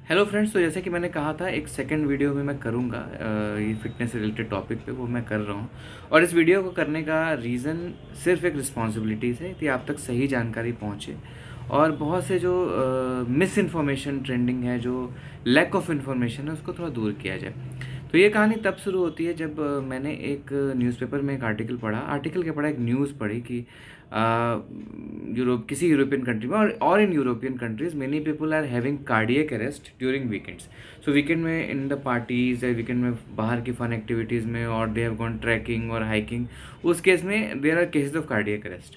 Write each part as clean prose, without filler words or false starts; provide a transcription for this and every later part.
Hello friends, तो जैसे कि मैंने कहा था एक सेकंड वीडियो में मैं करूँगा ये फिटनेस से रिलेटेड टॉपिक पे वो मैं कर रहा हूँ। और इस वीडियो को करने का रीज़न सिर्फ एक रिस्पॉन्सिबिलिटीज़ है कि आप तक सही जानकारी पहुँचे और बहुत से जो मिस इन्फॉर्मेशन ट्रेंडिंग है, जो लैक ऑफ इन्फॉर्मेशन है, उसको थोड़ा दूर किया जाए। तो ये कहानी तब शुरू होती है जब मैंने एक न्यूज़पेपर में एक आर्टिकल क्या पढ़ा, एक न्यूज़ पढ़ी कि किसी यूरोपियन कंट्री में और in European countries many people are having cardiac arrest during weekends. So weekend में इन द पार्टीज या वीकेंड में बाहर की फन एक्टिविटीज़ में, और दे हैव गॉन ट्रैकिंग और हाइकिंग, उस केस में there are cases of cardiac arrest.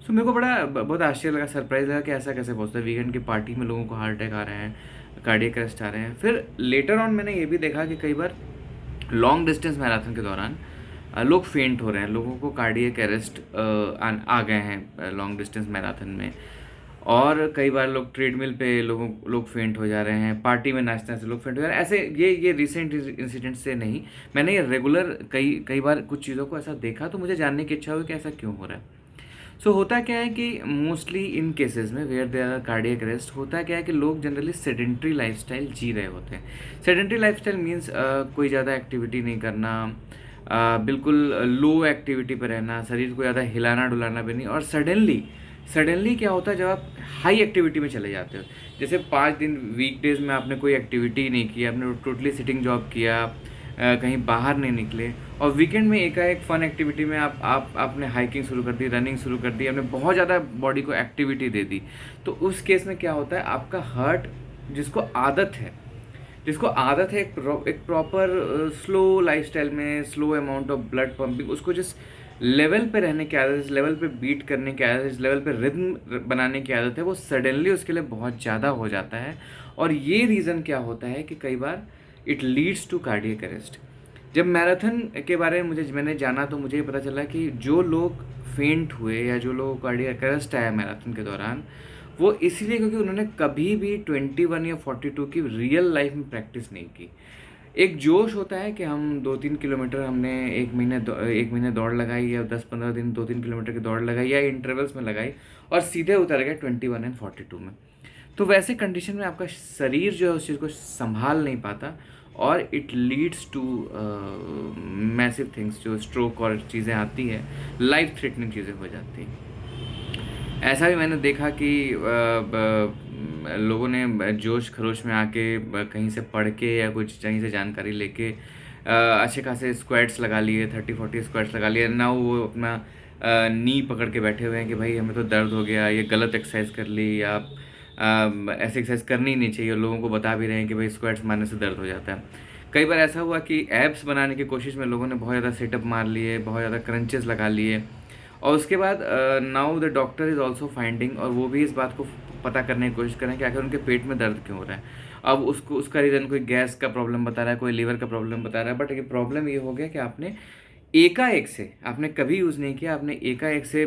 So मेरे को बहुत आश्चर्य लगा, सरप्राइज लगा कि ऐसा कैसे पहुँचता है, वीकेंड की पार्टी में लोगों को हार्ट अटैक आ रहे हैं, कार्डियक अरेस्ट आ रहे हैं। फिर लेटर ऑन मैंने ये भी देखा कि कई बार लॉन्ग डिस्टेंस मैराथन के दौरान लोग फेंट हो रहे हैं, लोगों को कार्डियक अरेस्ट आ गए हैं लॉन्ग डिस्टेंस मैराथन में। और कई बार लोग ट्रेडमिल पे लोग फेंट हो जा रहे हैं, पार्टी में नाचते नाचते लोग फेंट हो जा रहे हैं। ऐसे ये रिसेंट इंसिडेंट से नहीं, मैंने ये रेगुलर कई कई बार कुछ चीज़ों को ऐसा देखा, तो मुझे जानने की इच्छा हुई कि ऐसा क्यों हो रहा है। सो होता क्या है कि मोस्टली इन केसेस में where there are cardiac arrest, होता क्या है कि लोग जनरली सेडेंट्री लाइफस्टाइल जी रहे होते हैं। सेडेंट्री लाइफस्टाइल मीन्स कोई ज़्यादा एक्टिविटी नहीं करना, बिल्कुल लो एक्टिविटी पर रहना, शरीर को ज़्यादा हिलाना डुलाना भी नहीं। और सडनली क्या होता है जब आप हाई एक्टिविटी में चले जाते हो, जैसे 5 दिन वीकडेज में आपने कोई एक्टिविटी नहीं की, आपने टोटली सिटिंग जॉब किया, कहीं बाहर नहीं निकले, और वीकेंड में एकाएक फन एक्टिविटी में आपने हाइकिंग शुरू कर दी, रनिंग शुरू कर दी, आपने बहुत ज़्यादा बॉडी को एक्टिविटी दे दी। तो उस केस में क्या होता है, आपका हार्ट जिसको आदत है एक प्रॉपर स्लो लाइफस्टाइल में slow amount of blood pumping, उसको जिस लेवल पे रहने की आदत है, जिस लेवल पे बीट करने की आदत है, जिस लेवल पे रिदम बनाने की आदत है, वो सडनली उसके लिए बहुत ज़्यादा हो जाता है। और ये रीज़न क्या होता है कि कई बार it leads to cardiac arrest. जब मैराथन के बारे में मैंने जाना, तो मुझे ये पता चला कि जो लोग फेंट हुए या जो लोग कार्डियक अरेस्ट आया मैराथन के दौरान, वो इसलिए क्योंकि उन्होंने कभी भी 21 या 42 की रियल लाइफ में प्रैक्टिस नहीं की। एक जोश होता है कि हम 2-3 किलोमीटर हमने एक महीने दौड़ लगाई, या 10-15 दिन 2-3 किलोमीटर की दौड़ लगाई, या इंटरवल्स में लगाई, और सीधे उतर गए 21 एंड 42 में। तो वैसे कंडीशन में आपका शरीर जो है उस चीज़ को संभाल नहीं पाता, और it leads to massive things, जो स्ट्रोक और चीज़ें आती है, लाइफ थ्रेटनिंग चीज़ें हो जाती हैं। ऐसा भी मैंने देखा कि लोगों ने जोश खरोश में आके कहीं से पढ़ के या कुछ कहीं से जानकारी लेके अच्छे खासे स्क्वाट्स लगा लिए, 30-40 स्क्वाट्स लगा लिए ना, वो अपना नी पकड़ के बैठे हुए हैं कि भाई हमें तो दर्द हो गया, ये गलत एक्सरसाइज कर ली, या आप ऐसी एक्सरसाइज करनी ही नहीं चाहिए, और लोगों को बता भी रहे हैं कि भाई स्क्वाट्स मारने से दर्द हो जाता है। कई बार ऐसा हुआ कि एब्स बनाने की कोशिश में लोगों ने बहुत ज़्यादा सेटअप मार लिए, बहुत ज़्यादा क्रंचेस लगा लिए, और उसके बाद now the doctor is also finding, और वो भी इस बात को पता करने की कोशिश करें कि आखिर उनके पेट में दर्द क्यों हो रहा है। अब उसका रीज़न कोई गैस का प्रॉब्लम बता रहा है, कोई लीवर का प्रॉब्लम बता रहा है, बट ये प्रॉब्लम ये हो गया कि आपने कभी यूज़ नहीं किया, आपने एकाएक से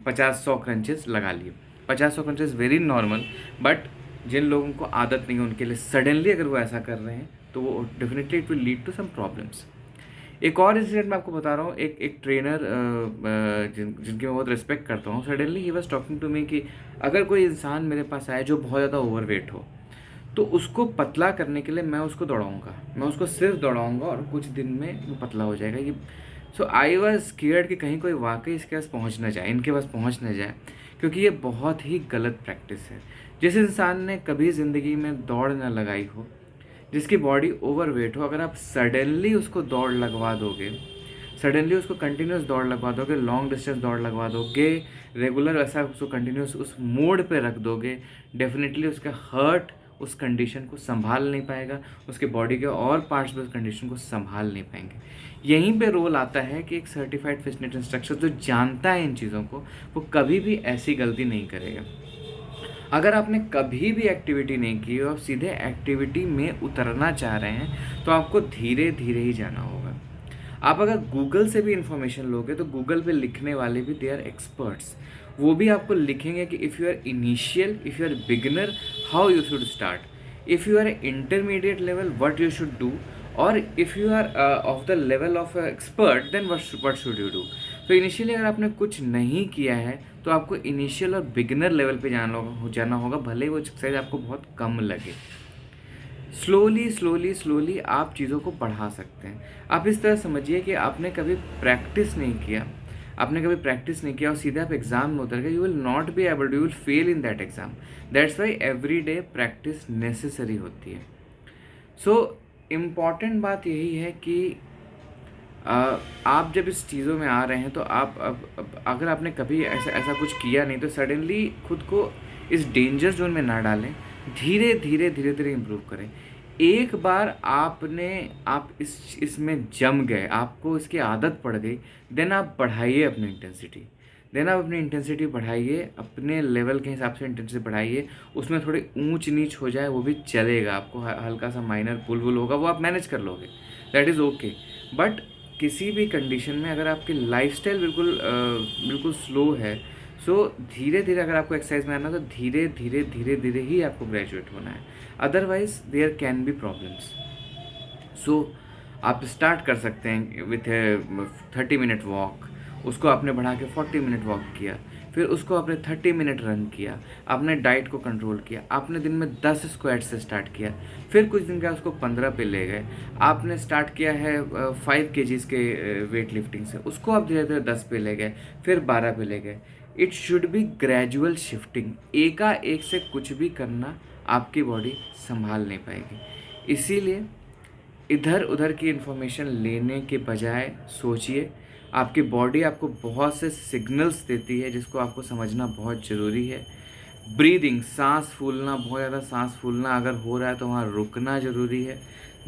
50-100 क्रंचेस लगा लिए। 50-100 क्रंचेस वेरी नॉर्मल, बट जिन लोगों को आदत नहीं है उनके लिए सडनली अगर वो ऐसा कर रहे हैं, तो वो definitely it will lead to some problems. एक और इंसिडेंट मैं आपको बता रहा हूँ, एक ट्रेनर जिनकी मैं बहुत रिस्पेक्ट करता हूँ, सडनली ही वॉज टॉकिंग टू मी कि अगर कोई इंसान मेरे पास आए जो बहुत ज़्यादा ओवरवेट हो, तो उसको पतला करने के लिए मैं उसको दौड़ाऊँगा, मैं उसको सिर्फ दौड़ाऊँगा, और कुछ दिन में वो पतला हो जाएगा। ये सो आई वॉज स्केयर्ड कि कहीं कोई वाकई इसके पास पहुँच ना जाए, इनके पास पहुँच ना जाए, क्योंकि ये बहुत ही गलत प्रैक्टिस है। जिस इंसान ने कभी ज़िंदगी में दौड़ ना लगाई हो, जिसकी बॉडी ओवरवेट हो, अगर आप सडनली उसको दौड़ लगवा दोगे, सडनली उसको कंटिन्यूस दौड़ लगवा दोगे, लॉन्ग डिस्टेंस दौड़ लगवा दोगे, रेगुलर ऐसा उसको कंटिन्यूस उस मोड पे रख दोगे, डेफिनेटली उसका हार्ट उस कंडीशन को संभाल नहीं पाएगा, उसके बॉडी के और पार्ट्स भी उस कंडीशन को संभाल नहीं पाएंगे। यहीं पे रोल आता है कि एक सर्टिफाइड फिटनेस इंस्ट्रक्टर जो जानता है इन चीज़ों को, वो कभी भी ऐसी गलती नहीं करेगा। अगर आपने कभी भी एक्टिविटी नहीं की और आप सीधे एक्टिविटी में उतरना चाह रहे हैं, तो आपको धीरे धीरे ही जाना होगा। आप अगर गूगल से भी इंफॉर्मेशन लोगे, तो गूगल पे लिखने वाले भी दे आर एक्सपर्ट्स, वो भी आपको लिखेंगे कि if you are beginner, how you should start, if you are intermediate level, what you should do, और if you are of the level of expert, then what should you do. तो initially अगर आपने कुछ नहीं किया है, तो आपको इनिशियल और बिगिनर लेवल पे जाना होगा, भले ही वो एक्सरसाइज आपको बहुत कम लगे। स्लोली स्लोली स्लोली आप चीज़ों को बढ़ा सकते हैं। आप इस तरह समझिए कि आपने कभी प्रैक्टिस नहीं किया, आपने कभी प्रैक्टिस नहीं किया और सीधे आप एग्ज़ाम में उतर गए, you will not be able, you will fail in that exam. That's why every day practice necessary होती है। सो इम्पॉर्टेंट बात यही है कि आप जब इस चीज़ों में आ रहे हैं तो आप अब अगर आपने कभी ऐसा ऐसा कुछ किया नहीं तो सडनली खुद को इस डेंजर जोन में ना डालें। धीरे धीरे धीरे धीरे इम्प्रूव करें। एक बार आप इसमें जम गए, आपको इसकी आदत पड़ गई, देन आप बढ़ाइए अपनी इंटेंसिटी। देन आप अपनी इंटेंसिटी बढ़ाइए, अपने लेवल के हिसाब से इंटेंसिटी बढ़ाइए। उसमें थोड़ी ऊंच नीच हो जाए वो भी चलेगा, आपको हल्का सा माइनर पुल वुल होगा वो आप मैनेज कर लोगे, दैट इज़ ओके। बट किसी भी कंडीशन में अगर आपकी लाइफस्टाइल बिल्कुल स्लो है, सो धीरे धीरे अगर आपको एक्सरसाइज में आना है तो धीरे धीरे धीरे धीरे ही आपको ग्रेजुएट होना है, otherwise there can be problems. So आप स्टार्ट कर सकते हैं विथ 30 मिनट वॉक, उसको आपने बढ़ा के 40 मिनट वॉक किया, फिर उसको आपने 30 मिनट रन किया, आपने डाइट को कंट्रोल किया, आपने दिन में 10 स्क्वाट से स्टार्ट किया, फिर कुछ दिन का उसको 15 पे ले गए, आपने स्टार्ट किया है 5 kgs के वेट लिफ्टिंग से, उसको आप धीरे धीरे 10 पे ले गए, फिर 12 पे ले गए। It should be gradual shifting. एकाएक से कुछ भी करना आपकी बॉडी संभाल नहीं पाएगी। इसीलिए इधर उधर की इन्फॉर्मेशन लेने के बजाय सोचिए। आपकी बॉडी आपको बहुत से सिग्नल्स देती है जिसको आपको समझना बहुत ज़रूरी है। ब्रीदिंग, सांस फूलना, बहुत ज़्यादा सांस फूलना अगर हो रहा है तो वहाँ रुकना ज़रूरी है।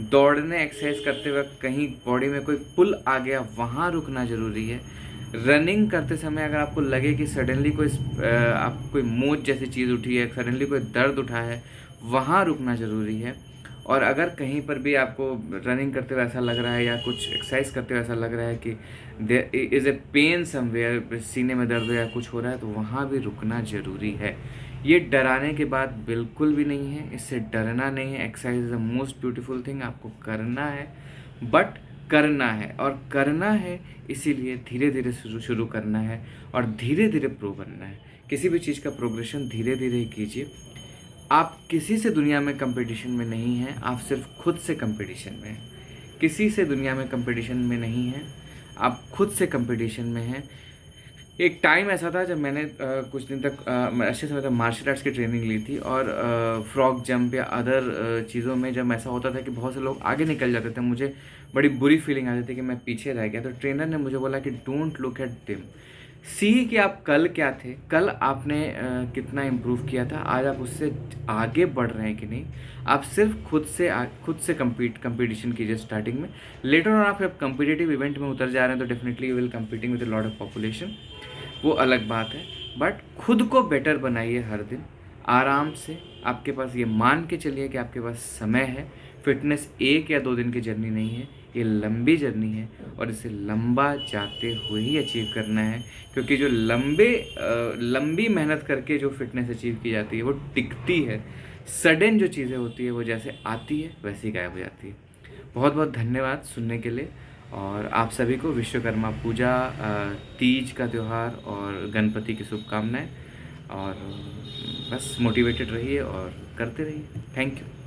दौड़ने एक्सरसाइज करते वक्त कहीं बॉडी में कोई पुल आ गया, वहाँ रुकना ज़रूरी है। रनिंग करते समय अगर आपको लगे कि सडनली आप कोई मोच जैसी चीज़ उठी है, सडनली कोई दर्द उठा है, वहाँ रुकना ज़रूरी है। और अगर कहीं पर भी आपको रनिंग करते हुए ऐसा लग रहा है या कुछ एक्सरसाइज करते हुए ऐसा लग रहा है कि there is a pain somewhere, सीने में दर्द या कुछ हो रहा है, तो वहाँ भी रुकना ज़रूरी है। ये डराने की बात बिल्कुल भी नहीं है, इससे डरना नहीं है। Exercise is the most beautiful thing, आपको करना है, बट करना है और करना है, इसीलिए धीरे धीरे शुरू करना है और धीरे धीरे प्रो बनना है। किसी भी चीज़ का प्रोग्रेशन धीरे धीरे ही कीजिए। आप किसी से दुनिया में कंपटीशन में नहीं हैं, आप सिर्फ खुद से कंपटीशन में हैं। किसी से दुनिया में कंपटीशन में नहीं हैं, आप खुद से कंपटीशन में हैं। एक टाइम ऐसा था जब मैंने कुछ दिन तक अच्छे समय तक मार्शल आर्ट्स की ट्रेनिंग ली थी और फ्रॉग जंप या अदर चीज़ों में जब ऐसा होता था कि बहुत से लोग आगे निकल जाते थे, मुझे बड़ी बुरी फीलिंग आती थी कि मैं पीछे रह गया। तो ट्रेनर ने मुझे बोला कि डोंट लुक एट देम, सी कि आप कल क्या थे, कल आपने कितना इम्प्रूव किया था, आज आप उससे आगे बढ़ रहे हैं कि नहीं। आप सिर्फ खुद से कंपटीशन कीजिए स्टार्टिंग में। लेटर ऑन आप जब कम्पिटिटिव इवेंट में उतर जा रहे हैं तो definitely you will competing with a lot of population, वो अलग बात है। बट खुद को बेटर बनाइए हर दिन आराम से। आपके पास ये मान के चलिए कि आपके पास समय है। फिटनेस 1 या 2 दिन की जर्नी नहीं है, ये लंबी जर्नी है और इसे लंबा जाते हुए ही अचीव करना है। क्योंकि जो लंबी मेहनत करके जो फिटनेस अचीव की जाती है वो टिकती है। सडन जो चीज़ें होती है वो जैसे आती है वैसे ही गायब हो जाती है। बहुत बहुत धन्यवाद सुनने के लिए और आप सभी को विश्वकर्मा पूजा, तीज का त्यौहार और गणपति की शुभकामनाएं। और बस मोटिवेटेड रहिए और करते रहिए। Thank you.